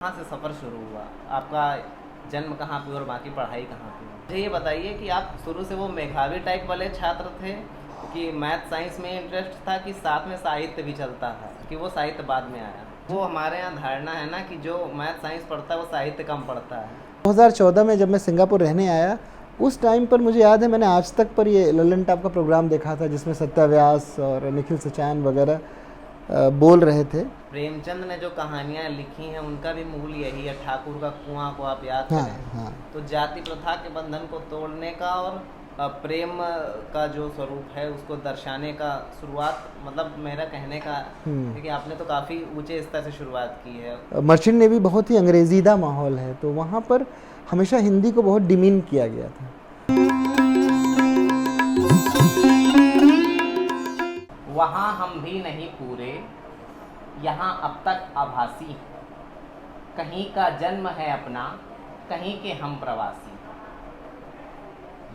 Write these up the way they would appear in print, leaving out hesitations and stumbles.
कहाँ से सफ़र शुरू हुआ? आपका जन्म कहाँ पे और बाकी पढ़ाई कहाँ पे हुई? मुझे ये बताइए कि आप शुरू से वो मेधावी टाइप वाले छात्र थे कि मैथ साइंस में इंटरेस्ट था कि साथ में साहित्य भी चलता था कि वो साहित्य बाद में आया? वो हमारे यहाँ धारणा है ना कि जो मैथ साइंस पढ़ता है वो साहित्य कम पढ़ता है। 2014 में जब मैं सिंगापुर रहने आया, उस टाइम पर मुझे याद है मैंने आज तक पर ये ललन टॉप का प्रोग्राम देखा था जिसमें सत्या व्यास और निखिल सचान वगैरह बोल रहे थे। प्रेमचंद ने जो कहानियाँ लिखी हैं उनका भी मूल यही है, ठाकुर का कुआं को आप याद हाँ करें। हाँ। तो जाति प्रथा के बंधन को तोड़ने का और प्रेम का जो स्वरूप है उसको दर्शाने का शुरुआत, मतलब मेरा कहने का है कि आपने तो काफ़ी ऊंचे स्तर से शुरुआत की है। मर्चेंट नेवी बहुत ही अंग्रेजीदा माहौल है, तो वहाँ पर हमेशा हिंदी को बहुत डिमीन किया गया था। वहाँ हम भी नहीं पूरे, यहाँ अब तक आभासी, कहीं का जन्म है अपना, कहीं के हम प्रवासी।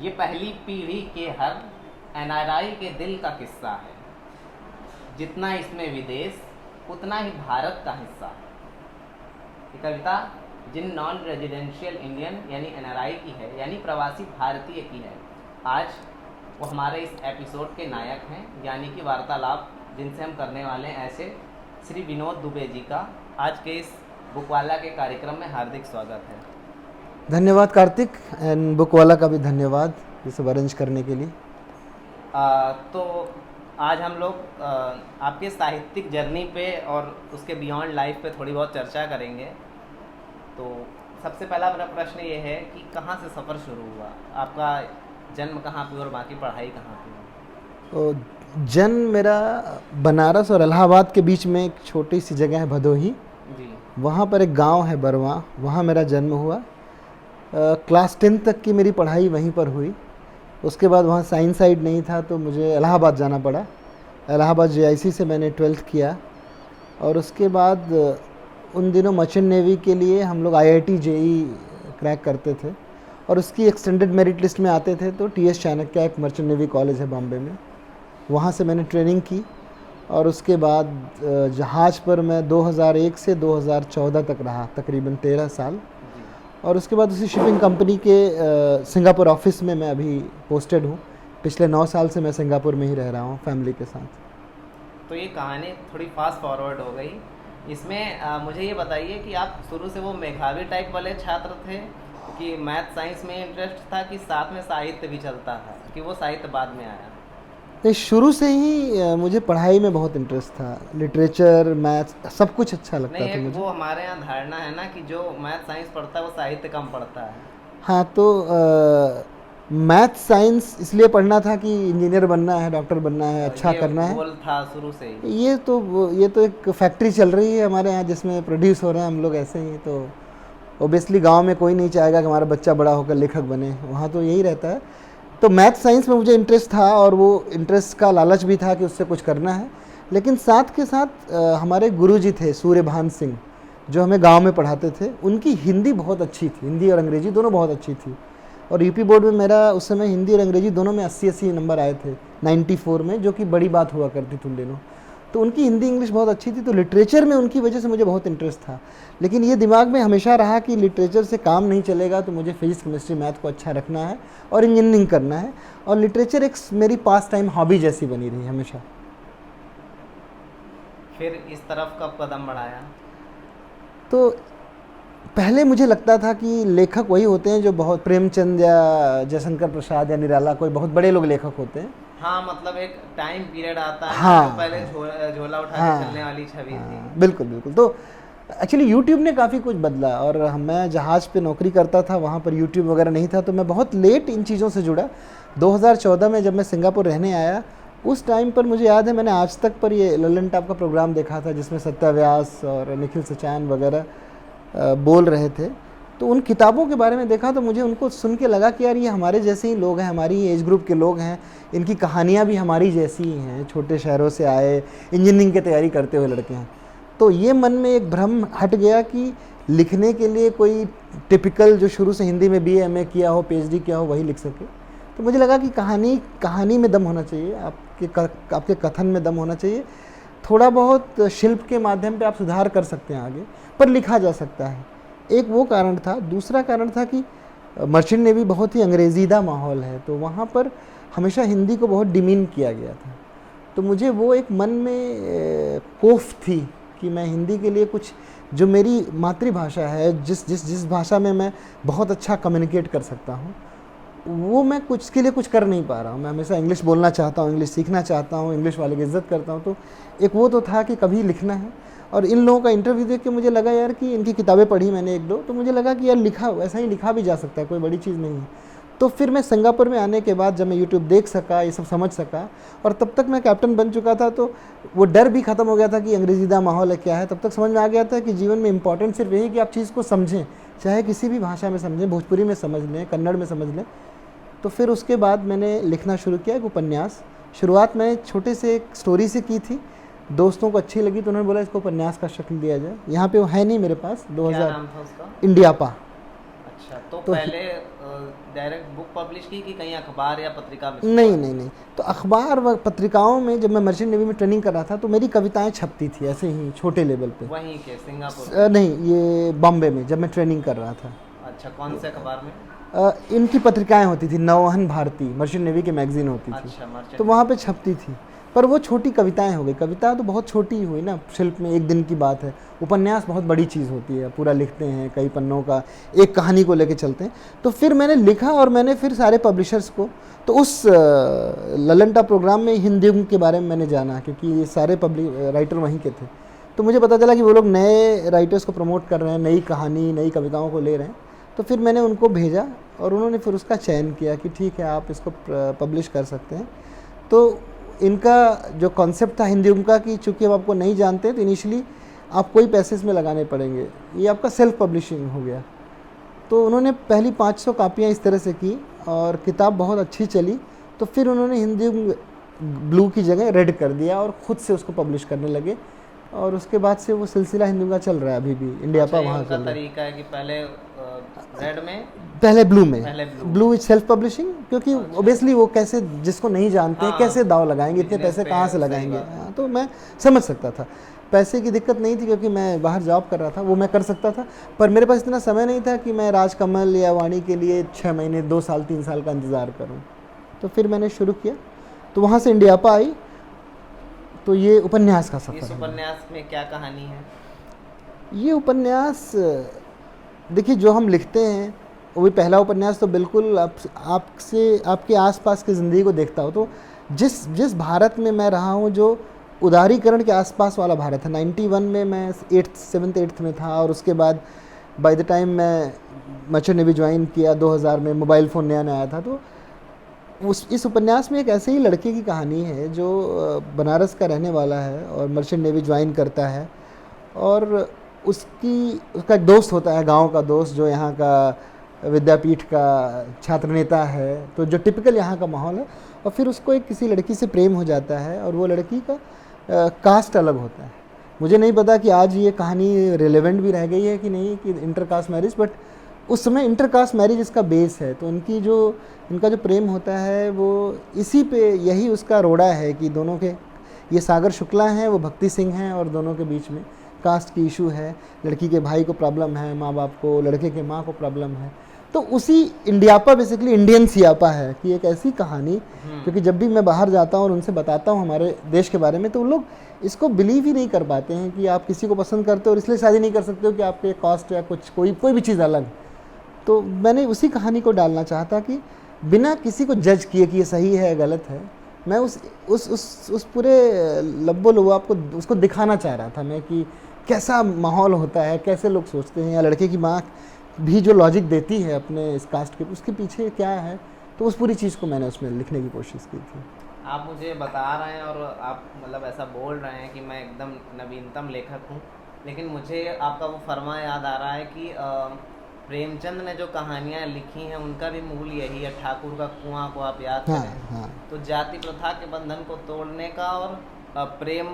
ये पहली पीढ़ी के हर एनआरआई के दिल का किस्सा है, जितना इसमें विदेश उतना ही भारत का हिस्सा है। ये कविता जिन नॉन रेजिडेंशियल इंडियन यानी एनआरआई की है, यानी प्रवासी भारतीय की है। आज वो हमारे इस एपिसोड के नायक हैं, यानी कि वार्तालाप जिनसे हम करने वाले हैं ऐसे श्री विनोद दुबे जी का आज के इस बुकवाला के कार्यक्रम में हार्दिक स्वागत है। धन्यवाद कार्तिक, एंड बुकवाला का भी धन्यवाद ये सब अरेंज करने के लिए। तो आज हम लोग आपके साहित्यिक जर्नी पे और उसके बियॉन्ड लाइफ पे थोड़ी बहुत चर्चा करेंगे। तो सबसे पहला मेरा प्रश्न ये है कि कहाँ से सफ़र शुरू हुआ? आपका जन्म कहाँ पे और बाकी पढ़ाई कहाँ पे हुई? तो जन्म मेरा बनारस और इलाहाबाद के बीच में एक छोटी सी जगह है भदोही जी। वहाँ पर एक गांव है बरवा, वहाँ मेरा जन्म हुआ। क्लास 10 तक की मेरी पढ़ाई वहीं पर हुई। उसके बाद वहाँ साइंस साइड नहीं था तो मुझे इलाहाबाद जाना पड़ा। इलाहाबाद जेआईसी से मैंने 12th किया और उसके बाद उन दिनों मर्चेंट नेवी के लिए हम लोग आईआईटी जेई क्रैक करते थे और उसकी एक्सटेंडेड मेरिट लिस्ट में आते थे। तो टीएस चाणक्य एक मर्चेंट नेवी कॉलेज है बॉम्बे में, वहाँ से मैंने ट्रेनिंग की और उसके बाद जहाज़ पर मैं 2001 से 2014 तक रहा, तकरीबन 13 साल। और उसके बाद उसी शिपिंग कंपनी के सिंगापुर ऑफिस में मैं अभी पोस्टेड हूँ। पिछले 9 साल से मैं सिंगापुर में ही रह रहा हूँ फैमिली के साथ। तो ये कहानी थोड़ी फास्ट फॉरवर्ड हो गई। इसमें मुझे ये बताइए कि आप शुरू से वो मेधावी टाइप वाले छात्र थे कि मैथ साइंस में इंटरेस्ट था कि साथ में साहित्य भी चलता था कि वो साहित्य बाद में आया? नहीं, शुरू से ही मुझे पढ़ाई में बहुत इंटरेस्ट था। लिटरेचर, मैथ्स, सब कुछ अच्छा लगता नहीं था है, मुझे। वो हमारे यहाँ धारणा है ना कि जो मैथ साइंस पढ़ता है वो साहित्य कम पढ़ता है। हाँ, तो मैथ साइंस इसलिए पढ़ना था कि इंजीनियर बनना है, डॉक्टर बनना है, अच्छा ये करना है। गोल था शुरू से ही। ये तो एक फैक्ट्री चल रही है हमारे यहाँ जिसमें प्रोड्यूस हो रहे हैं हम लोग ऐसे ही। तो ओबियसली गांव में कोई नहीं चाहेगा कि हमारा बच्चा बड़ा होकर लेखक बने, वहाँ तो यही रहता है। तो मैथ साइंस में मुझे इंटरेस्ट था और वो इंटरेस्ट का लालच भी था कि उससे कुछ करना है। लेकिन साथ के साथ हमारे गुरुजी थे सूर्यभान सिंह, जो हमें गांव में पढ़ाते थे। उनकी हिंदी बहुत अच्छी थी, हिंदी और अंग्रेजी दोनों बहुत अच्छी थी। और यूपी बोर्ड में मेरा उस समय हिंदी और अंग्रेजी दोनों में 80-80 नंबर आए थे 94 में, जो कि बड़ी बात हुआ करती थी उन दिनों। तो उनकी हिंदी इंग्लिश बहुत अच्छी थी, तो लिटरेचर में उनकी वजह से मुझे बहुत इंटरेस्ट था। लेकिन ये दिमाग में हमेशा रहा कि लिटरेचर से काम नहीं चलेगा, तो मुझे फिजिक्स, केमिस्ट्री, मैथ को अच्छा रखना है और इंजीनियरिंग करना है। और लिटरेचर एक मेरी पास टाइम हॉबी जैसी बनी रही हमेशा। फिर इस तरफ कब कदम बढ़ाया? तो पहले मुझे लगता था कि लेखक वही होते हैं जो बहुत, प्रेमचंद या जयशंकर प्रसाद या निराला, कोई बहुत बड़े लोग लेखक होते हैं। हाँ, मतलब एक टाइम पीरियड आता है हाँ, जो पहले झोला उठा हाँ, के चलने वाली छवि थी। बिल्कुल बिल्कुल। तो एक्चुअली यूट्यूब ने काफ़ी कुछ बदला और मैं जहाज़ पे नौकरी करता था, वहाँ पर यूट्यूब वगैरह नहीं था, तो मैं बहुत लेट इन चीज़ों से जुड़ा। 2014 में जब मैं सिंगापुर रहने आया, उस टाइम पर मुझे याद है मैंने आज तक पर ये ललन टॉप का प्रोग्राम देखा था जिसमें सत्या व्यास और निखिल सचान वगैरह बोल रहे थे। तो उन किताबों के बारे में देखा तो मुझे उनको सुन के लगा कि यार ये हमारे जैसे ही लोग हैं, हमारी एज ग्रुप के लोग हैं, इनकी कहानियाँ भी हमारी जैसी ही हैं, छोटे शहरों से आए, इंजीनियरिंग की तैयारी करते हुए लड़के हैं। तो ये मन में एक भ्रम हट गया कि लिखने के लिए कोई टिपिकल जो शुरू से हिंदी में बीए एमए किया हो, पीएचडी किया हो, वही लिख सके। तो मुझे लगा कि कहानी में दम होना चाहिए, आपके कथन में दम होना चाहिए। थोड़ा बहुत शिल्प के माध्यम पे आप सुधार कर सकते हैं आगे, पर लिखा जा सकता है। एक वो कारण था। दूसरा कारण था कि मर्चेंट नेवी बहुत ही अंग्रेजीदा माहौल है, तो वहाँ पर हमेशा हिंदी को बहुत डिमीन किया गया था। तो मुझे वो एक मन में कोफ थी कि मैं हिंदी के लिए कुछ, जो मेरी मातृभाषा है, जिस भाषा में मैं बहुत अच्छा कम्युनिकेट कर सकता हूँ, वो मैं कुछ के लिए कुछ कर नहीं पा रहा हूँ। मैं हमेशा इंग्लिश बोलना चाहता हूँ, इंग्लिश सीखना चाहता हूँ, इंग्लिश वाले की इज़्ज़त करता हूँ। तो एक वो तो था कि कभी लिखना है। और इन लोगों का इंटरव्यू देख के मुझे लगा यार कि इनकी किताबें पढ़ी मैंने एक दो, तो मुझे लगा कि यार लिखा ऐसा ही लिखा भी जा सकता है, कोई बड़ी चीज़ नहीं है। तो फिर मैं सिंगापुर में आने के बाद जब मैं यूट्यूब देख सका, ये सब समझ सका, और तब तक मैं कैप्टन बन चुका था, तो वो डर भी ख़त्म हो गया था कि अंग्रेजीदा माहौल है क्या है। तब तक समझ में आ गया था कि जीवन में इंपॉर्टेंट सिर्फ यही कि आप चीज़ को समझें, चाहे किसी भी भाषा में समझें, भोजपुरी में समझ लें, कन्नड़ में समझ लें। तो फिर उसके बाद मैंने लिखना शुरू किया एक उपन्यास। शुरुआत मैं छोटे से एक स्टोरी से की थी, दोस्तों को अच्छी लगी तो उन्होंने बोला इसको उपन्यास का शक्ल दिया जाए। यहाँ पे वो है नहीं मेरे पास। 2000 क्या नाम था उसका? इंडियापा। अच्छा, तो पहले डायरेक्ट बुक पब्लिश की कि कहीं अखबार या पत्रिका में? नहीं। तो अखबार व पत्रिकाओं में जब मैं मर्चेंट नेवी में ट्रेनिंग कर रहा था तो मेरी कविताएं छपती थी ऐसे ही छोटे लेवल पे। वहीं के सिंगापुर? नहीं, ये बॉम्बे में जब मैं ट्रेनिंग कर रहा था। अच्छा, कौन से अखबार में? इनकी पत्रिकाएं होती थी, नौवहन भारती, मर्चेंट नेवी की मैगजीन होती थी। अच्छा, मर्चेंट। तो वहाँ पे छपती थी, पर वो छोटी कविताएं हो गई। कविता तो बहुत छोटी हुई ना, शिल्प में एक दिन की बात है। उपन्यास बहुत बड़ी चीज़ होती है, पूरा लिखते हैं, कई पन्नों का, एक कहानी को लेके चलते हैं। तो फिर मैंने लिखा और मैंने फिर सारे पब्लिशर्स को, तो उस ललंटा प्रोग्राम में हिंदी के बारे में मैंने जाना, क्योंकि ये सारे राइटर वहीं के थे। तो मुझे पता चला कि वो लोग नए राइटर्स को प्रमोट कर रहे हैं, नई कहानी, नई कविताओं को ले रहे हैं। तो फिर मैंने उनको भेजा और उन्होंने फिर उसका चयन किया कि ठीक है आप इसको पब्लिश कर सकते हैं। तो इनका जो कॉन्सेप्ट था हिंदी का कि चूँकि हम आपको नहीं जानते तो इनिशियली आपको ही पैसे इसमें लगाने पड़ेंगे, ये आपका सेल्फ पब्लिशिंग हो गया। तो उन्होंने पहली 500 कापियाँ इस तरह से की और किताब बहुत अच्छी चली। तो फिर उन्होंने हिंदी ब्लू की जगह रेड कर दिया और ख़ुद से उसको पब्लिश करने लगे, और उसके बाद से वो सिलसिला हिंदी का चल रहा है अभी भी। इंडियापा वहाँ का तरीका है कि पहले रेड में, पहले ब्लू में, ब्लू इज सेल्फ पब्लिशिंग, क्योंकि ओबियसली वो कैसे, जिसको नहीं जानते हैं कैसे दाव लगाएंगे, इतने पैसे कहाँ से लगाएंगे। हाँ, तो मैं समझ सकता था, पैसे की दिक्कत नहीं थी क्योंकि मैं बाहर जॉब कर रहा था, वो मैं कर सकता था। पर मेरे पास इतना समय नहीं था कि मैं राजकमल या वाणी के लिए 6 महीने 2 साल 3 साल का इंतज़ार करूँ। तो फिर मैंने शुरू किया, तो वहाँ से इंडियापा आई। तो ये उपन्यास का सफ़र। इस उपन्यास में क्या कहानी है? ये उपन्यास देखिए, जो हम लिखते हैं वो भी पहला उपन्यास तो बिल्कुल आपसे आपके आसपास की ज़िंदगी को देखता हो। तो जिस भारत में मैं रहा हूँ, जो उदारीकरण के आसपास वाला भारत है। 91 में मैं 7th 8th में था, और उसके बाद बाय द टाइम मैं मर्चेंट नेवी ज्वाइन किया 2000 में, मोबाइल फ़ोन नया नया था। तो इस उपन्यास में एक ऐसे ही लड़के की कहानी है जो बनारस का रहने वाला है और मर्चेंट नेवी ज्वाइन करता है, और उसका एक दोस्त होता है, गांव का दोस्त, जो यहाँ का विद्यापीठ का छात्र नेता है, तो जो टिपिकल यहाँ का माहौल है। और फिर उसको एक किसी लड़की से प्रेम हो जाता है, और वो लड़की का कास्ट अलग होता है। मुझे नहीं पता कि आज ये कहानी रिलेवेंट भी रह गई है कि नहीं, कि इंटरकास्ट मैरिज, बट उस समय इंटरकास्ट मैरिज इसका बेस है। तो इनका जो प्रेम होता है वो इसी पे, यही उसका रोड़ा है कि दोनों के, ये सागर शुक्ला हैं, वो भक्ति सिंह हैं, और दोनों के बीच में कास्ट की इशू है। लड़की के भाई को प्रॉब्लम है, माँ बाप को, लड़के के माँ को प्रॉब्लम है। तो उसी इंडियापा बेसिकली इंडियन सियापा है कि एक ऐसी कहानी, क्योंकि जब भी मैं बाहर जाता हूँ और उनसे बताता हूँ हमारे देश के बारे में, तो वो लोग इसको बिलीव ही नहीं कर पाते हैं कि आप किसी को पसंद करते हो और इसलिए शादी नहीं कर सकते हो कि आपके कास्ट या कुछ कोई भी चीज़ अलग। तो मैंने उसी कहानी को डालना चाहता कि बिना किसी को जज किए कि ये सही है गलत है, मैं उस पूरे लब्बो लोगो आपको उसको दिखाना चाह रहा था मैं, कि कैसा माहौल होता है, कैसे लोग सोचते हैं, या लड़के की माँ भी जो लॉजिक देती है अपने इस कास्ट के, उसके पीछे क्या है। तो उस पूरी चीज़ को मैंने उसमें लिखने की कोशिश की थी। आप मुझे बता रहे हैं और आप मतलब ऐसा बोल रहे हैं कि मैं एकदम नवीनतम लेखक हूँ, लेकिन मुझे आपका वो फरमा याद आ रहा है कि प्रेमचंद ने जो कहानियाँ लिखी हैं उनका भी मूल यही है, ठाकुर का कुआं को आप याद करें। हाँ। तो जाति प्रथा के बंधन को तोड़ने का और प्रेम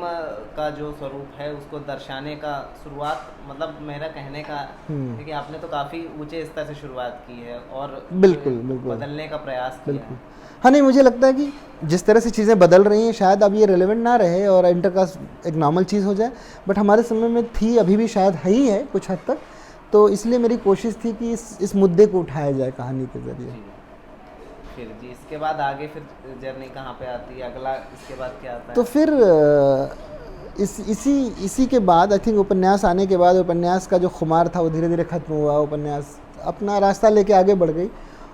का जो स्वरूप है उसको दर्शाने का शुरुआत, मतलब मेरा कहने का है कि आपने तो काफ़ी ऊंचे स्तर से शुरुआत की है और बिल्कुल बिल्कुल बदलने का प्रयास किया बिल्कुल। है। हाँ नहीं, मुझे लगता है कि जिस तरह से चीज़ें बदल रही हैं शायद अब ये रेलेवेंट ना रहे और इंटरकास्ट एक नॉर्मल चीज़ हो जाए, बट हमारे समय में थी, अभी भी शायद है ही है कुछ हद तक। तो इसलिए मेरी कोशिश थी कि इस मुद्दे को उठाया जाए कहानी के ज़रिए। जी। फिर जी इसके बाद आगे फिर जर्नी कहाँ पे आती है, अगला इसके बाद क्या आता है? तो फिर इसी के बाद आई थिंक उपन्यास आने के बाद उपन्यास का जो खुमार था वो धीरे धीरे ख़त्म हुआ, उपन्यास अपना रास्ता लेके आगे बढ़ गई।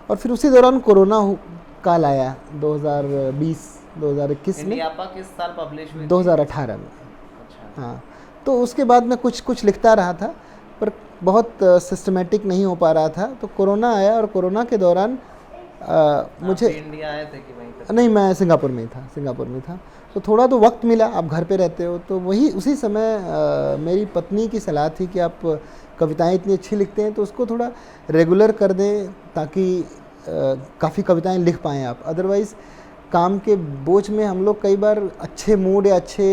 और फिर उसी दौरान कोरोना काल आया 2020-2021 में। इंडियापा किस साल पब्लिश हुई? 2018 में। अच्छा। हाँ, तो उसके बाद मैं कुछ लिखता रहा था पर बहुत सिस्टमेटिक नहीं हो पा रहा था। तो कोरोना आया और कोरोना के दौरान मुझे इंडिया आए थे कि वहीं पे? नहीं, मैं सिंगापुर में था। तो थोड़ा तो वक्त मिला, आप घर पे रहते हो, तो उसी समय मेरी पत्नी की सलाह थी कि आप कविताएं इतनी अच्छी लिखते हैं तो उसको थोड़ा रेगुलर कर दें ताकि काफ़ी कविताएं लिख पाएँ आप। अदरवाइज़ काम के बोझ में हम लोग कई बार अच्छे मूड या अच्छे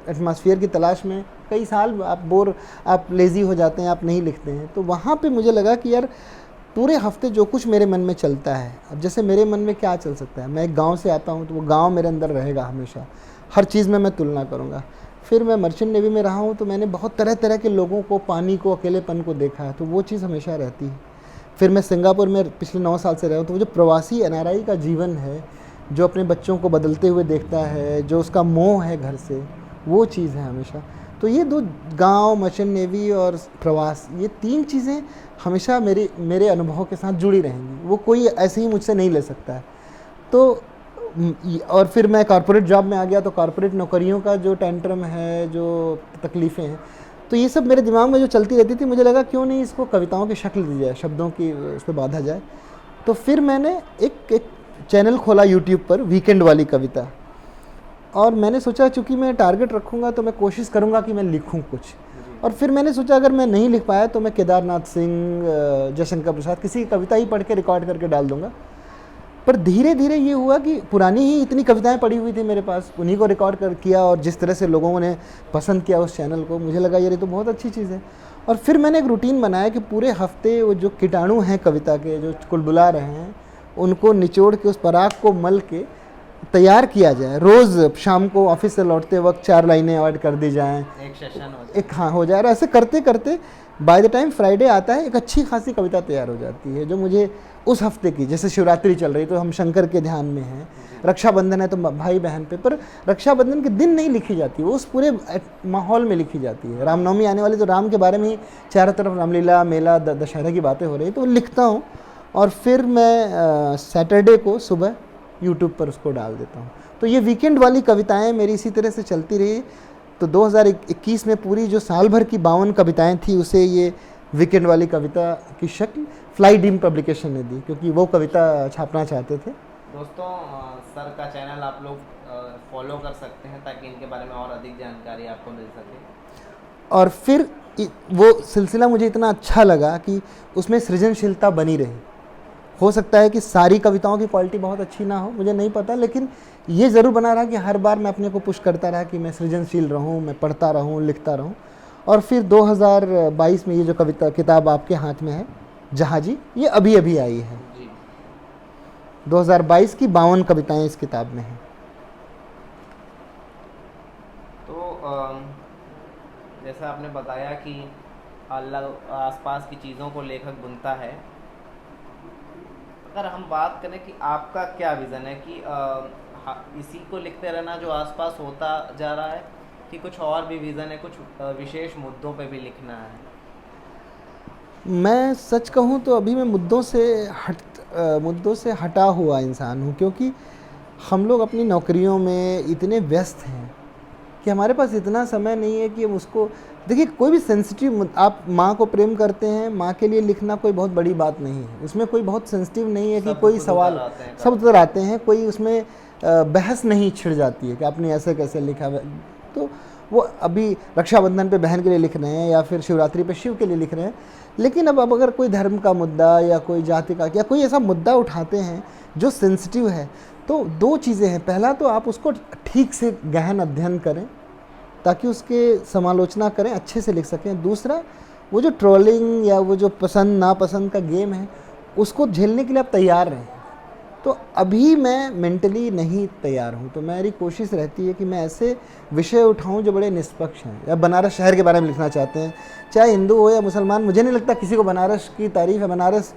एटमॉस्फेयर की तलाश में कई साल आप लेज़ी हो जाते हैं, आप नहीं लिखते हैं। तो वहाँ पे मुझे लगा कि यार पूरे हफ्ते जो कुछ मेरे मन में चलता है, अब जैसे मेरे मन में क्या चल सकता है, मैं एक गांव से आता हूँ तो वो गांव मेरे अंदर रहेगा हमेशा, हर चीज़ में मैं तुलना करूँगा। फिर मैं मर्चेंट नेवी में रहा हूँ तो मैंने बहुत तरह तरह के लोगों को, पानी को, अकेलेपन को देखा है, तो वो चीज़ हमेशा रहती है। फिर मैं सिंगापुर में पिछले 9 साल से रहा हूँ, तो वो जो प्रवासी NRI का जीवन है, जो अपने बच्चों को बदलते हुए देखता है, जो उसका मोह है घर से, वो चीज़ है हमेशा। तो ये 2 गांव, मर्चेंट नेवी और प्रवास, ये 3 चीज़ें हमेशा मेरे अनुभव के साथ जुड़ी रहेंगी, वो कोई ऐसे ही मुझसे नहीं ले सकता है। तो और फिर मैं कॉर्पोरेट जॉब में आ गया, तो कॉर्पोरेट नौकरियों का जो टेंट्रम है, जो तकलीफ़ें हैं, तो ये सब मेरे दिमाग में जो चलती रहती थी, मुझे लगा क्यों नहीं इसको कविताओं की शक्ल दी जाए, शब्दों की उस पर बांधा जाए। तो फिर मैंने एक चैनल खोला यूट्यूब पर, वीकेंड वाली कविता, और मैंने सोचा चूँकि मैं टारगेट रखूँगा तो मैं कोशिश करूँगा कि मैं लिखूँ कुछ। और फिर मैंने सोचा अगर मैं नहीं लिख पाया तो मैं केदारनाथ सिंह, जयशंकर प्रसाद, किसी की कविता ही पढ़ के रिकॉर्ड करके डाल दूँगा। पर धीरे धीरे ये हुआ कि पुरानी ही इतनी कविताएं पड़ी हुई थी मेरे पास, उन्हीं को रिकॉर्ड कर किया, और जिस तरह से लोगों ने पसंद किया उस चैनल को, मुझे लगा यार ये तो बहुत अच्छी चीज़ है। और फिर मैंने एक रूटीन बनाया कि पूरे हफ्ते वो जो कीटाणु हैं कविता के, जो कुलबुला रहे हैं, उनको निचोड़ के, उस पराग को मल के तैयार किया जाए। रोज़ शाम को ऑफिस से लौटते वक्त 4 लाइनें ऐड कर दी जाएँ, एक सेशन हो जाए। ऐसे करते करते बाय द टाइम फ्राइडे आता है एक अच्छी खासी कविता तैयार हो जाती है, जो मुझे उस हफ्ते की, जैसे शिवरात्रि चल रही तो हम शंकर के ध्यान में हैं, रक्षाबंधन है तो भाई बहन पे, पर रक्षाबंधन के दिन नहीं लिखी जाती, वो उस पूरे माहौल में लिखी जाती है। रामनवमी आने वाली तो राम के बारे में ही चारों तरफ रामलीला, मेला, दशहरा की बातें हो रही, तो लिखता हूँ और फिर मैं सैटरडे को सुबह यूट्यूब पर उसको डाल देता हूँ। तो ये वीकेंड वाली कविताएँ मेरी इसी तरह से चलती रही। तो 2021 में पूरी जो साल भर की 52 कविताएं थी, उसे ये वीकेंड वाली कविता की शक्ल फ्लाई डीम पब्लिकेशन ने दी, क्योंकि वो कविता छापना चाहते थे। दोस्तों, सर का चैनल आप लोग फॉलो कर सकते हैं ताकि इनके बारे में और अधिक जानकारी आपको मिल सके। और फिर वो सिलसिला मुझे इतना अच्छा लगा कि उसमें सृजनशीलता बनी रही। हो सकता है कि सारी कविताओं की क्वालिटी बहुत अच्छी ना हो, मुझे नहीं पता, लेकिन ये ज़रूर बना रहा कि हर बार मैं अपने को पुश करता रहा कि मैं सृजनशील रहूं, मैं पढ़ता रहूं, लिखता रहूं। और फिर 2022 में ये जो कविता किताब आपके हाथ में है, जहाजी, ये अभी अभी आई है जी। 2022 की 52 कविताएं इस किताब में हैं। तो जैसा आपने बताया कि आसपास की चीज़ों को लेखक बुनता है, अगर हम बात करें कि आपका क्या विज़न है कि इसी को लिखते रहना जो आसपास होता जा रहा है, कि कुछ और भी विज़न है, कुछ विशेष मुद्दों पे भी लिखना है? मैं सच कहूँ तो अभी मैं मुद्दों से हटा हुआ इंसान हूँ, क्योंकि हम लोग अपनी नौकरियों में इतने व्यस्त हैं कि हमारे पास इतना समय नहीं है कि हम उसको, देखिए कोई भी सेंसिटिव, आप माँ को प्रेम करते हैं, माँ के लिए लिखना कोई बहुत बड़ी बात नहीं है, उसमें कोई बहुत सेंसिटिव नहीं है कि कोई सवाल, सब उतर आते हैं, कोई उसमें बहस नहीं छिड़ जाती है कि आपने ऐसे कैसे लिखा है। तो वो अभी रक्षाबंधन पे बहन के लिए लिख रहे हैं या फिर शिवरात्रि पे शिव के लिए लिख रहे हैं, लेकिन अब अगर कोई धर्म का मुद्दा या कोई जाति का या कोई ऐसा मुद्दा उठाते हैं जो सेंसिटिव है, तो दो चीज़ें हैं। पहला तो आप उसको ठीक से गहन अध्ययन करें ताकि उसके समालोचना करें, अच्छे से लिख सकें। दूसरा, वो जो ट्रोलिंग या वो जो पसंद नापसंद का गेम है उसको झेलने के लिए आप तैयार रहें। तो अभी मैं मेंटली नहीं तैयार हूँ, तो मेरी कोशिश रहती है कि मैं ऐसे विषय उठाऊँ जो बड़े निष्पक्ष हैं। या बनारस शहर के बारे में लिखना चाहते हैं, चाहे हिंदू हो या मुसलमान, मुझे नहीं लगता किसी को बनारस की तारीफ़ है, बनारस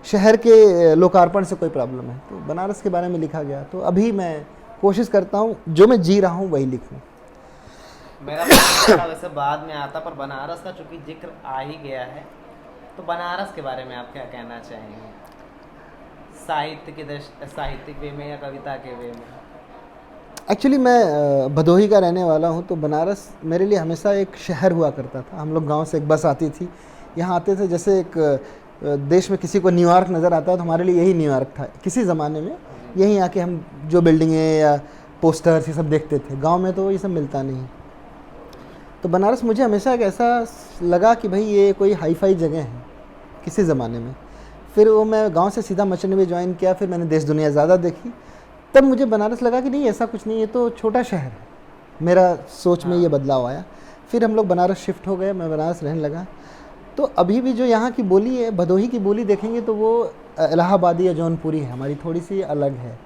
शहर के लोकार्पण से कोई प्रॉब्लम है, तो बनारस के बारे में लिखा गया। तो अभी मैं कोशिश करता हूँ जो मैं जी रहा हूँ वही लिखूँ। मेरा प्रश्न वैसे बाद में आता, पर बनारस का चूंकि जिक्र आ ही गया है, तो बनारस के बारे में आप क्या कहना चाहेंगे, साहित्यिक वे में या कविता के वे में? एक्चुअली मैं भदोही का रहने वाला हूँ, तो बनारस मेरे लिए हमेशा एक शहर हुआ करता था। हम लोग गांव से एक बस आती थी, यहाँ आते थे। जैसे एक देश में किसी को न्यूयॉर्क नज़र आता है तो हमारे लिए यही न्यूयॉर्क था किसी ज़माने में। यहीं आके हम जो बिल्डिंगें या पोस्टर्स ये सब देखते थे, गांव में तो ये सब मिलता नहीं। तो बनारस मुझे हमेशा एक ऐसा लगा कि भाई ये कोई हाई फाई जगह है किसी ज़माने में। फिर वो मैं गांव से सीधा मचने में ज्वाइन किया, फिर मैंने देश दुनिया ज़्यादा देखी, तब मुझे बनारस लगा कि नहीं ऐसा कुछ नहीं, ये तो छोटा शहर है। मेरा सोच में ये बदलाव आया। फिर हम लोग बनारस शिफ्ट हो गए, मैं बनारस रहने लगा। तो अभी भी जो यहाँ की बोली है, भदोही की बोली देखेंगे तो वो इलाहाबादी या जौनपुरी है, हमारी थोड़ी सी अलग है।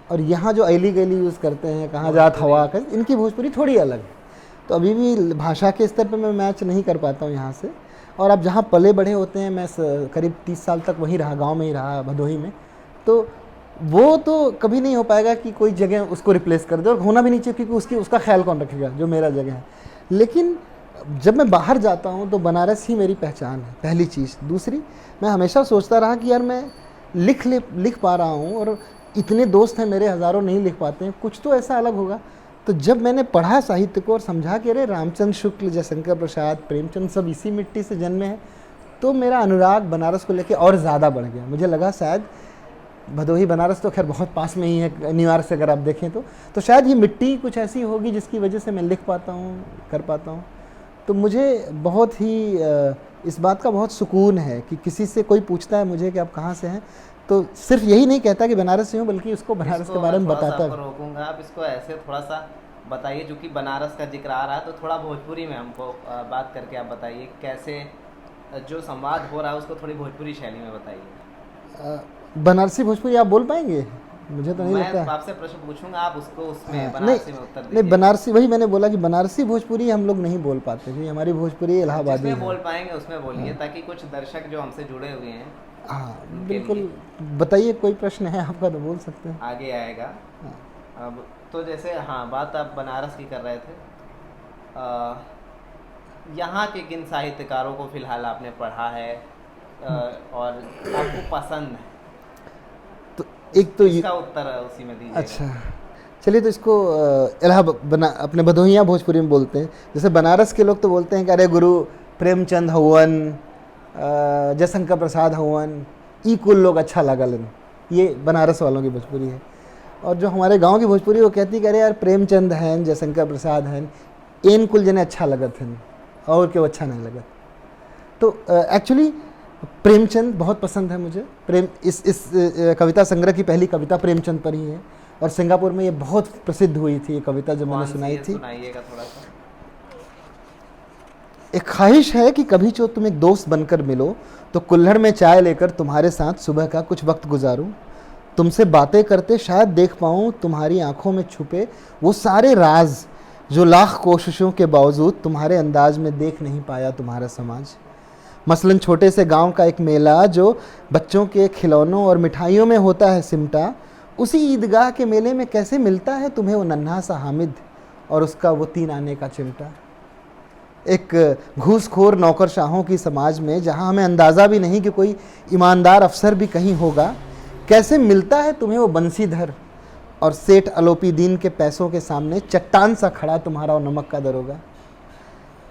और यहाँ जो अली गली यूज़ करते हैं, कहाँ जात हवा का, इनकी भोजपुरी थोड़ी अलग है। तो अभी भी भाषा के स्तर पे मैं मैच नहीं कर पाता हूँ यहाँ से। और अब जहाँ पले बढ़े होते हैं, मैं करीब 30 साल तक वहीं रहा, गांव में ही रहा, भदोही में, तो वो तो कभी नहीं हो पाएगा कि कोई जगह उसको रिप्लेस कर दे, और होना भी नहीं चाहिए, क्योंकि उसका ख्याल कौन रखेगा जो मेरा जगह है। लेकिन जब मैं बाहर जाता हूँ तो बनारस ही मेरी पहचान है, पहली चीज़। दूसरी, मैं हमेशा सोचता रहा कि यार मैं लिख पा रहा हूँ, और इतने दोस्त हैं मेरे, हज़ारों नहीं लिख पाते हैं, कुछ तो ऐसा अलग होगा। तो जब मैंने पढ़ा साहित्य को और समझा कि अरे रामचंद्र शुक्ल, जयशंकर प्रसाद, प्रेमचंद सब इसी मिट्टी से जन्मे हैं, तो मेरा अनुराग बनारस को लेके और ज़्यादा बढ़ गया। मुझे लगा शायद भदोही बनारस तो खैर बहुत पास में ही है न्यूयॉर्क से, अगर आप देखें तो शायद ये मिट्टी कुछ ऐसी होगी जिसकी वजह से मैं लिख पाता हूँ, कर पाता हूँ। तो मुझे बहुत ही इस बात का बहुत सुकून है कि किसी से कोई पूछता है मुझे कि आप कहाँ से हैं, तो सिर्फ यही नहीं कहता कि बनारस से हूँ, बल्कि उसको बनारस के बारे में बताता है। रोकूंगा, आप इसको ऐसे थोड़ा सा बताइए, जो कि बनारस का जिक्र आ रहा है, तो थोड़ा भोजपुरी में हमको बात करके आप बताइए, कैसे जो संवाद हो रहा है उसको थोड़ी भोजपुरी शैली में बताइए। बनारसी भोजपुरी आप बोल पाएंगे? मुझे तो नहीं लगता। मैं आपसे प्रश्न पूछूंगा, आप उसको उसमें बनारसी में उत्तर दीजिए। नहीं, बनारसी, वही मैंने बोला कि बनारसी भोजपुरी हम लोग नहीं बोल पाते जी, हमारी भोजपुरी इलाहाबादी है। बोल पाएंगे उसमें बोलिए, ताकि कुछ दर्शक जो हमसे जुड़े हुए हैं, हाँ बिल्कुल, बताइए, कोई प्रश्न है आपका तो बोल सकते हैं, आगे आएगा। अब तो जैसे बात आप बनारस की कर रहे थे, यहाँ के किन साहित्यकारों को फिलहाल आपने पढ़ा है और आपको पसंद है? तो एक तो इसका उत्तर उसी में दीजिए। अच्छा, चलिए, तो इसको अपने भदोहिया भोजपुरी में बोलते हैं। जैसे बनारस के लोग तो बोलते हैं कि अरे गुरु प्रेमचंद हवन, जयशंकर प्रसाद हवन, ई कुल लोग अच्छा लगलन, ये बनारस वालों की भोजपुरी है। और जो हमारे गांव की भोजपुरी, वो कहती कि अरे यार प्रेमचंद हैं, जयशंकर प्रसाद हैं, इन कुल जने अच्छा लगत हैं, और क्यों अच्छा नहीं लगत। तो एक्चुअली प्रेमचंद बहुत पसंद है मुझे। इस कविता संग्रह की पहली कविता प्रेमचंद पर ही है, और सिंगापुर में ये बहुत प्रसिद्ध हुई थी ये कविता जब मैंने सुनाई थी। सुनाइएगा थोड़ा सा। एक ख्वाहिश है कि कभी जो तुम एक दोस्त बनकर मिलो, तो कुल्हड़ में चाय लेकर तुम्हारे साथ सुबह का कुछ वक्त गुजारूं, तुमसे बातें करते शायद देख पाऊं तुम्हारी आंखों में छुपे वो सारे राज, जो लाख कोशिशों के बावजूद तुम्हारे अंदाज में देख नहीं पाया तुम्हारा समाज। मसलन छोटे से गांव का एक मेला जो बच्चों के खिलौनों और मिठाइयों में होता है सिमटा, उसी ईदगाह के मेले में कैसे मिलता है तुम्हें वो नन्हा सा हामिद और उसका वो 3 आने का चिमटा। एक घूसखोर नौकरशाहों की समाज में, जहां हमें अंदाज़ा भी नहीं कि कोई ईमानदार अफसर भी कहीं होगा, कैसे मिलता है तुम्हें वो बंसीधर और सेठ अलोपी दीन के पैसों के सामने चट्टान सा खड़ा तुम्हारा वो नमक का दरोगा।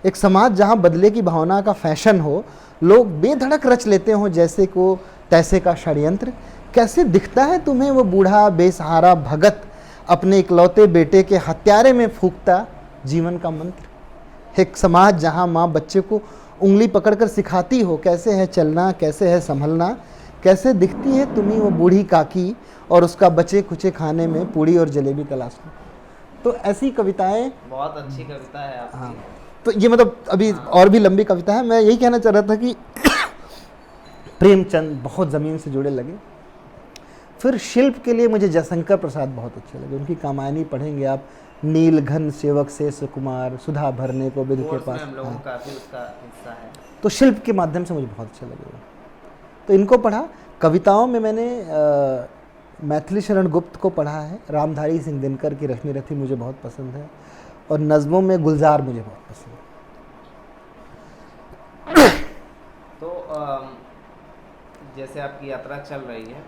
एक समाज जहां बदले की भावना का फैशन हो, लोग बेधड़क रच लेते हों जैसे को तैसे का षड्यंत्र, कैसे दिखता है तुम्हें वो बूढ़ा बेसहारा भगत अपने इकलौते बेटे के हत्यारे में फूंकता जीवन का मंत्र। एक समाज जहाँ माँ बच्चे को उंगली पकड़कर सिखाती हो कैसे है चलना, कैसे है संभलना, कैसे दिखती है तुम्ही वो बूढ़ी काकी और उसका बचे खुचे खाने में पूड़ी और जलेबी तलाशना। तो ऐसी कविताएं, बहुत अच्छी कविता है आपकी। हाँ, तो ये मतलब अभी और भी लंबी कविता है। मैं यही कहना चाह रहा था कि प्रेमचंद बहुत ज़मीन से जुड़े लगे। फिर शिल्प के लिए मुझे जयशंकर प्रसाद बहुत अच्छे लगे। उनकी कामायनी पढ़ेंगे आप, नील घन सेवक से सुकुमार, सुधा भरने को विधु के पास, हम लोगों का भी उसका हिस्सा है। तो शिल्प के माध्यम से मुझे बहुत अच्छे लगे वो। तो इनको पढ़ा। कविताओं में मैंने मैथिली शरण गुप्त को पढ़ा है, रामधारी सिंह दिनकर की रश्मि रथी मुझे बहुत पसंद है, और नज़मों में गुलजार मुझे बहुत पसंद है। तो जैसे आपकी यात्रा चल रही है,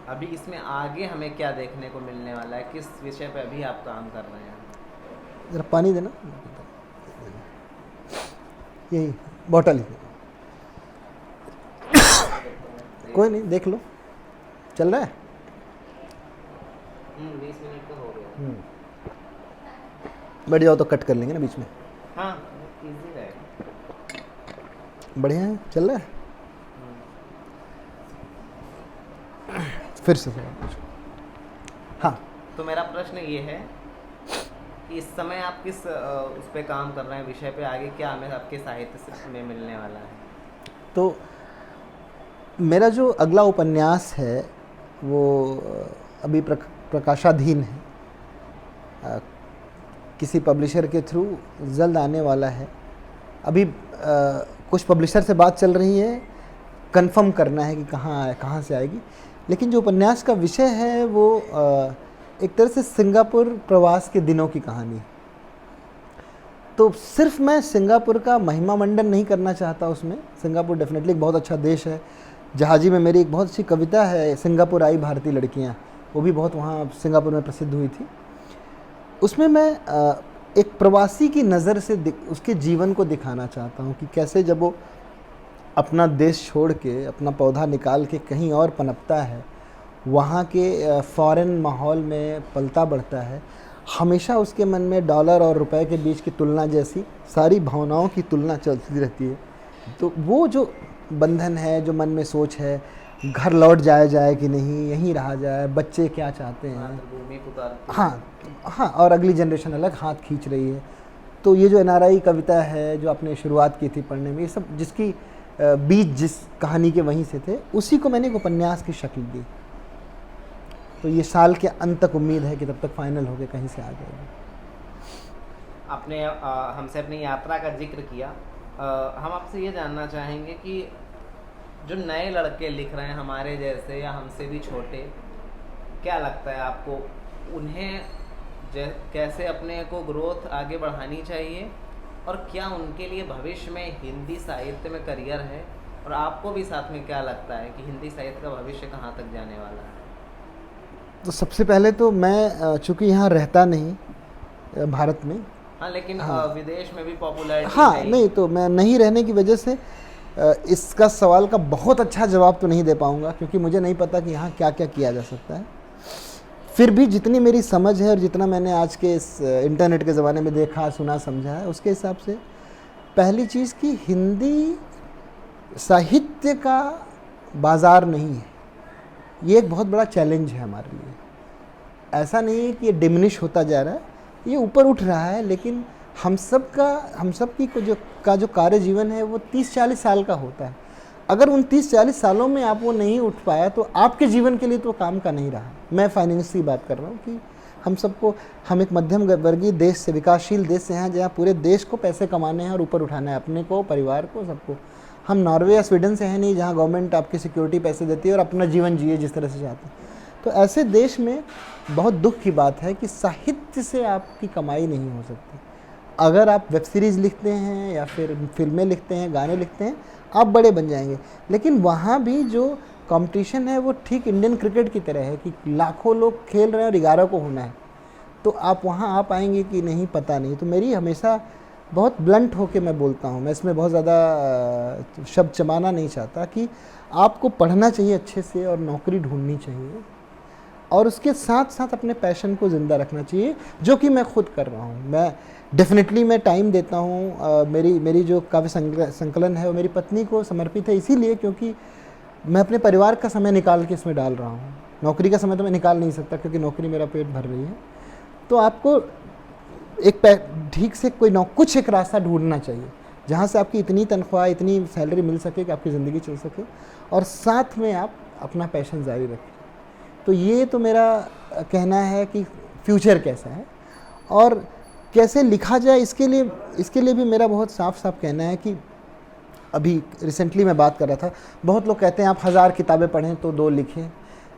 अभी इसमें आगे हमें क्या देखने को मिलने वाला है? किस विषय पे अभी आप काम कर रहे हैं? जरा पानी देना, यही बॉटल ही कोई नहीं, देख लो, चल रहा है। 20 मिनट तो हो गया। बढ़ जाओ तो कट कर लेंगे ना बीच में। हाँ, इजी रहेगा। बढ़िया है, चल रहा है। फिर से सवाल पूछो। हाँ, तो मेरा प्रश्न ये है कि इस समय आप किस उस पे काम कर रहे हैं, विषय पे? आगे क्या हमें आपके साहित्य में मिलने वाला है? तो मेरा जो अगला उपन्यास है वो अभी प्रकाशाधीन है, किसी पब्लिशर के थ्रू जल्द आने वाला है। अभी कुछ पब्लिशर से बात चल रही है, कंफर्म करना है कि कहाँ से आएगी। लेकिन जो उपन्यास का विषय है वो एक तरह से सिंगापुर प्रवास के दिनों की कहानी है। तो सिर्फ मैं सिंगापुर का महिमा मंडन नहीं करना चाहता उसमें। सिंगापुर डेफिनेटली एक बहुत अच्छा देश है। जहाजी में मेरी एक बहुत अच्छी कविता है, सिंगापुर आई भारतीय लड़कियाँ, वो भी बहुत वहाँ सिंगापुर में प्रसिद्ध हुई थी। उसमें मैं एक प्रवासी की नज़र से उसके जीवन को दिखाना चाहता हूँ कि कैसे जब वो अपना देश छोड़ के, अपना पौधा निकाल के कहीं और पनपता है, वहाँ के फॉरेन माहौल में पलता बढ़ता है, हमेशा उसके मन में डॉलर और रुपए के बीच की तुलना जैसी सारी भावनाओं की तुलना चलती रहती है। तो वो जो बंधन है, जो मन में सोच है, घर लौट जाए कि नहीं, यहीं रहा जाए, बच्चे क्या चाहते हैं, हाँ, और अगली जनरेशन अलग हाथ खींच रही है। तो ये जो एनआरआई कविता है जो आपने शुरुआत की थी पढ़ने में, ये सब जिसकी बीज जिस कहानी के वहीं से थे, उसी को मैंने एक उपन्यास की शक्ल दी। तो ये साल के अंत तक उम्मीद है कि तब तक फाइनल होके कहीं से आ जाएगी। आपने हमसे अपनी यात्रा का जिक्र किया। हम आपसे ये जानना चाहेंगे कि जो नए लड़के लिख रहे हैं हमारे जैसे या हमसे भी छोटे, क्या लगता है आपको, उन्हें कैसे अपने को ग्रोथ आगे बढ़ानी चाहिए, और क्या उनके लिए भविष्य में हिंदी साहित्य में करियर है? और आपको भी साथ में क्या लगता है कि हिंदी साहित्य का भविष्य कहाँ तक जाने वाला है? तो सबसे पहले तो मैं चूँकि यहाँ रहता नहीं भारत में, हाँ, लेकिन विदेश में भी पॉपुलैरिटी हाँ है। नहीं, तो मैं नहीं रहने की वजह से इसका सवाल का बहुत अच्छा जवाब तो नहीं दे पाऊँगा, क्योंकि मुझे नहीं पता कि यहाँ क्या क्या किया जा सकता है। फिर भी जितनी मेरी समझ है और जितना मैंने आज के इस इंटरनेट के ज़माने में देखा, सुना, समझा है, उसके हिसाब से पहली चीज़ कि हिंदी साहित्य का बाज़ार नहीं है। ये एक बहुत बड़ा चैलेंज है हमारे लिए। ऐसा नहीं है कि ये डिमिनिश होता जा रहा है, ये ऊपर उठ रहा है, लेकिन हम सब की जो कार्य जीवन है वो 30-40 साल का होता है। अगर उन 30-40 सालों में आप वो नहीं उठ पाया तो आपके जीवन के लिए तो काम का नहीं रहा। मैं फाइनेंस की बात कर रहा हूँ कि हम एक मध्यम वर्गीय देश से, विकासशील देश से हैं, जहाँ पूरे देश को पैसे कमाने हैं और ऊपर उठाना है, अपने को, परिवार को, सबको। हम नॉर्वे या स्वीडन से हैं नहीं, जहाँ गवर्नमेंट आपकी सिक्योरिटी पैसे देती है और अपना जीवन जिए जिस तरह से चाहते हैं। तो ऐसे देश में बहुत दुख की बात है कि साहित्य से आपकी कमाई नहीं हो सकती। अगर आप वेब सीरीज़ लिखते हैं या फिर फिल्में लिखते हैं, गाने लिखते हैं, आप बड़े बन जाएंगे। लेकिन वहाँ भी जो कंपटीशन है वो ठीक इंडियन क्रिकेट की तरह है कि लाखों लोग खेल रहे हैं और 11 को होना है। तो आप वहाँ आ पाएंगे कि नहीं, पता नहीं। तो मेरी हमेशा बहुत ब्लंट होके मैं बोलता हूँ, मैं इसमें बहुत ज़्यादा शब्द चबाना नहीं चाहता, कि आपको पढ़ना चाहिए अच्छे से और नौकरी ढूंढनी चाहिए। और उसके साथ साथ अपने पैशन को ज़िंदा रखना चाहिए, जो कि मैं खुद कर रहा हूँ। मैं डेफिनेटली मैं टाइम देता हूँ। मेरी जो काव्य संकलन है वो मेरी पत्नी को समर्पित है, इसीलिए क्योंकि मैं अपने परिवार का समय निकाल के इसमें डाल रहा हूँ। नौकरी का समय तो मैं निकाल नहीं सकता, क्योंकि नौकरी मेरा पेट भर रही है। तो आपको ठीक से कुछ एक रास्ता ढूंढना चाहिए जहाँ से आपकी इतनी तनख्वाह, इतनी सैलरी मिल सके कि आपकी ज़िंदगी चल सके, और साथ में आप अपना पैशन जारी रखें। तो ये तो मेरा कहना है कि फ्यूचर कैसा है और कैसे लिखा जाए, इसके लिए भी मेरा बहुत साफ साफ कहना है कि अभी रिसेंटली मैं बात कर रहा था, बहुत लोग कहते हैं आप 1000 किताबें पढ़ें तो 2 लिखें।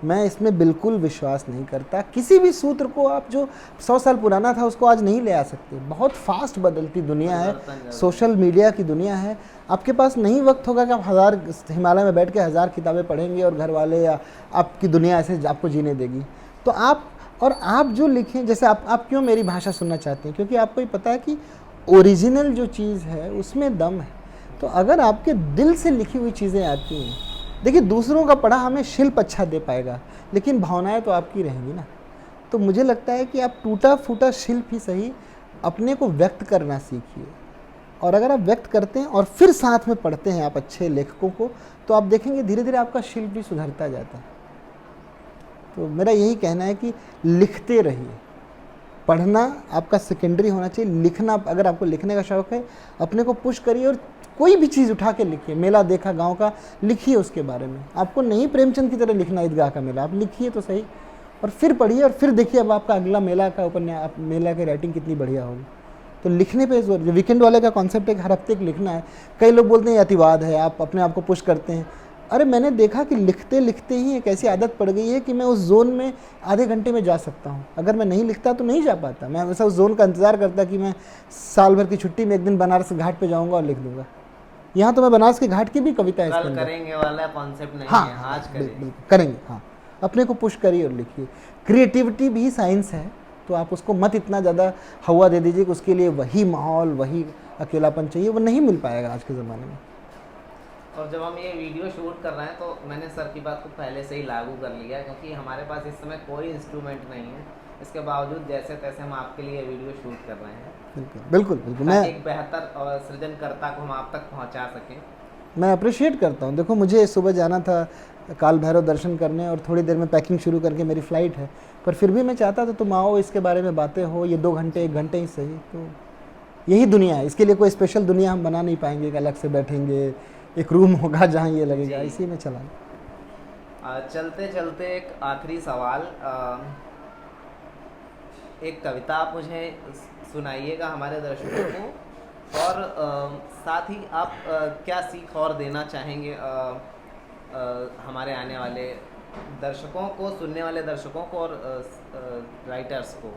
मैं इसमें बिल्कुल विश्वास नहीं करता। किसी भी सूत्र को आप जो 100 साल पुराना था उसको आज नहीं ले आ सकते। बहुत फास्ट बदलती दुनिया है, सोशल मीडिया की दुनिया है। आपके पास नहीं वक्त होगा कि आप हिमालय में बैठ के 1000 किताबें पढ़ेंगे और घर वाले या आपकी दुनिया ऐसे आपको जीने देगी। तो आप जो लिखें, जैसे आप क्यों मेरी भाषा सुनना चाहते हैं, क्योंकि आपको ये पता है कि ओरिजिनल जो चीज़ है उसमें दम है। तो अगर आपके दिल से लिखी हुई चीज़ें आती हैं, देखिए दूसरों का पढ़ा हमें शिल्प अच्छा दे पाएगा, लेकिन भावनाएं तो आपकी रहेंगी ना। तो मुझे लगता है कि आप टूटा फूटा शिल्प ही सही अपने को व्यक्त करना सीखिए, और अगर आप व्यक्त करते हैं और फिर साथ में पढ़ते हैं आप अच्छे लेखकों को, तो आप देखेंगे धीरे धीरे आपका शिल्प भी सुधरता जाता है। तो मेरा यही कहना है कि लिखते रहिए। पढ़ना आपका सेकेंडरी होना चाहिए, लिखना, अगर आपको लिखने का शौक़ है अपने को पुश करिए और कोई भी चीज़ उठा के लिखिए। मेला देखा गांव का, लिखिए उसके बारे में। आपको नहीं प्रेमचंद की तरह लिखना ईदगाह का मेला, आप लिखिए तो सही और फिर पढ़िए और फिर देखिए अब आपका अगला मेला का उपन्यास, मेला की राइटिंग कितनी बढ़िया होगी। तो लिखने पे जोर। जो वीकेंड वाले का कॉन्सेप्ट है हर हफ्ते लिखना है, कई लोग बोलते हैं अतिवाद है, आप अपने आप को पुश करते हैं। अरे मैंने देखा कि लिखते लिखते ही एक ऐसी आदत पड़ गई है कि मैं उस जोन में आधे घंटे में जा सकता हूँ। अगर मैं नहीं लिखता तो नहीं जा पाता। मैं वैसा उस जोन का इंतज़ार करता कि मैं साल भर की छुट्टी में एक दिन बनारस घाट पे जाऊँगा और लिख दूँगा। यहाँ तो मैं बनारस के घाट की भी कविता है कल करेंगे वाला कॉन्सेप्ट नहीं हाँ, है, आज करेंगे। हाँ, अपने को पुश करिए और लिखिए। क्रिएटिविटी भी साइंस है, तो आप उसको मत इतना ज़्यादा हवा दे दीजिए कि उसके लिए वही माहौल, वही अकेलापन चाहिए, वो नहीं मिल पाएगा आज के ज़माने में। और जब हम ये वीडियो शूट कर रहे हैं तो मैंने सर की बात को पहले से ही लागू कर लिया, क्योंकि हमारे पास इस समय कोई इंस्ट्रूमेंट नहीं है। इसके बावजूद जैसे तैसे हम आपके लिए वीडियो शूट कर रहे हैं। बिल्कुल। मैं एक बेहतर और सृजनकर्ता को हम आप तक पहुंचा सकें। मैं अप्रिशिएट करता हूँ। देखो मुझे सुबह जाना था काल भैरव दर्शन करने, और थोड़ी देर में पैकिंग शुरू करके मेरी फ़्लाइट है, पर फिर भी मैं चाहता था तुम आओ, इसके बारे में बातें हो, ये 2 घंटे 1 घंटे ही सही। तो यही दुनिया है, इसके लिए कोई स्पेशल दुनिया हम बना नहीं पाएंगे कि अलग से बैठेंगे, एक रूम होगा जहाँ ये लगेगा, इसी में चला। चलते चलते एक आखिरी सवाल, एक कविता आप मुझे सुनाइएगा हमारे दर्शकों को, और साथ ही आप क्या सीख और देना चाहेंगे हमारे आने वाले दर्शकों को, सुनने वाले दर्शकों को और राइटर्स को।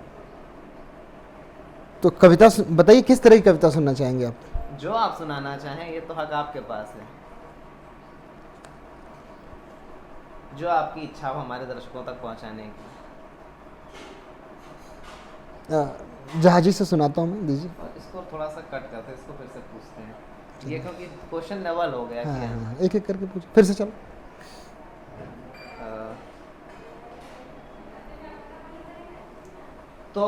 तो कविता बताइए, किस तरह की कविता सुनना चाहेंगे आप? जो आप सुनाना चाहें, ये तो हक आपके पास है। जो आपकी इच्छा हो हमारे दर्शकों तक पहुंचाने की। जहाजी से सुनाता हूँ मैं, दीजिए। इसको थोड़ा सा कट करते हैं, इसको फिर से पूछते हैं, ये क्योंकि क्वेश्चन लेवल हो गया। हाँ, एक एक करके पूछ, फिर से चलो। तो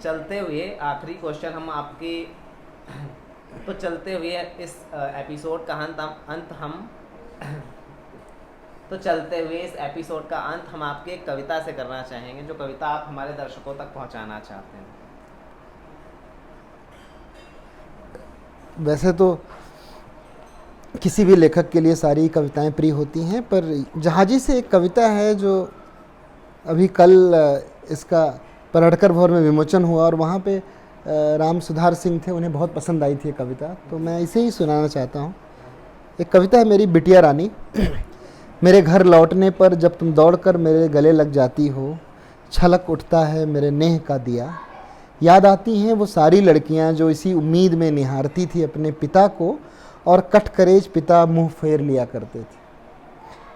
चलते हुए आखिरी क्वेश्चन हम आपके तो चलते हुए इस एपिसोड का अंत हम आपके एक कविता से करना चाहेंगे, जो कविता आप हमारे दर्शकों तक पहुंचाना चाहते हैं। वैसे तो किसी भी लेखक के लिए सारी कविताएं प्रिय होती हैं, पर जहाजी से एक कविता है जो अभी कल इसका पलड़कर भौर में विमोचन हुआ, और वहाँ पे राम सुधार सिंह थे, उन्हें बहुत पसंद आई थी ये कविता, तो मैं इसे ही सुनाना चाहता हूँ। एक कविता है मेरी बिटिया रानी। मेरे घर लौटने पर जब तुम दौड़कर मेरे गले लग जाती हो, छलक उठता है मेरे नेह का दिया। याद आती हैं वो सारी लड़कियां जो इसी उम्मीद में निहारती थी अपने पिता को, और कटकरेज पिता मुंह फेर लिया करते थे।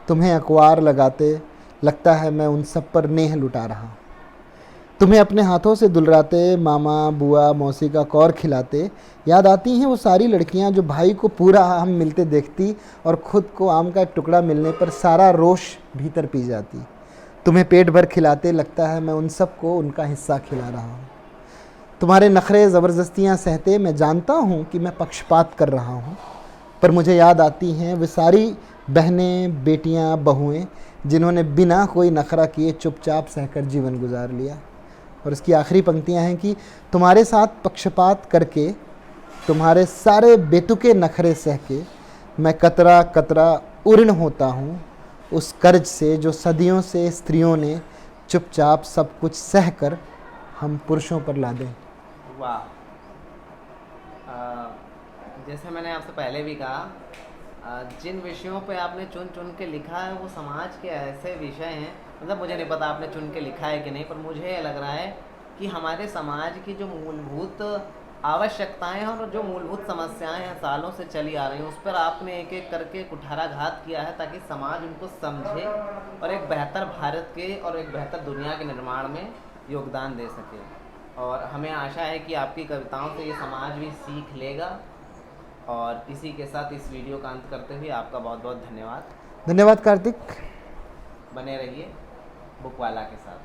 तुम्हें अखबार लगाते लगता है मैं उन सब पर नेह लुटा रहा हूँ। तुम्हें अपने हाथों से दुलराते मामा बुआ मौसी का कौर खिलाते। याद आती हैं वो सारी लड़कियां जो भाई को पूरा आम मिलते देखती और ख़ुद को आम का एक टुकड़ा मिलने पर सारा रोष भीतर पी जाती। तुम्हें पेट भर खिलाते लगता है मैं उन सबको उनका हिस्सा खिला रहा हूँ। तुम्हारे नखरे ज़बरदस्तियाँ सहते मैं जानता हूँ कि मैं पक्षपात कर रहा हूँ, पर मुझे याद आती हैं वे सारी बहनें, बेटियाँ, बहुएँ जिन्होंने बिना कोई नखरा किए चुपचाप सहकर जीवन गुजार लिया। और इसकी आखिरी पंक्तियाँ हैं कि तुम्हारे साथ पक्षपात करके, तुम्हारे सारे बेतुके नखरे सह के मैं कतरा कतरा उऋण होता हूँ उस कर्ज से जो सदियों से स्त्रियों ने चुपचाप सब कुछ सह कर हम पुरुषों पर लादें। वाह। जैसे मैंने आपसे पहले भी कहा, जिन विषयों पे आपने चुन चुन के लिखा है वो समाज के ऐसे विषय हैं, मतलब मुझे नहीं पता आपने चुन के लिखा है कि नहीं, पर मुझे ये लग रहा है कि हमारे समाज की जो मूलभूत आवश्यकताएं हैं और जो मूलभूत समस्याएं हैं सालों से चली आ रही हैं, उस पर आपने एक एक करके कुठाराघात किया है ताकि समाज उनको समझे और एक बेहतर भारत के और एक बेहतर दुनिया के निर्माण में योगदान दे सके। और हमें आशा है कि आपकी कविताओं से ये समाज भी सीख लेगा। और इसी के साथ इस वीडियो का अंत करते हुए आपका बहुत बहुत धन्यवाद। धन्यवाद कार्तिक। बने रहिए बुकवाला के साथ।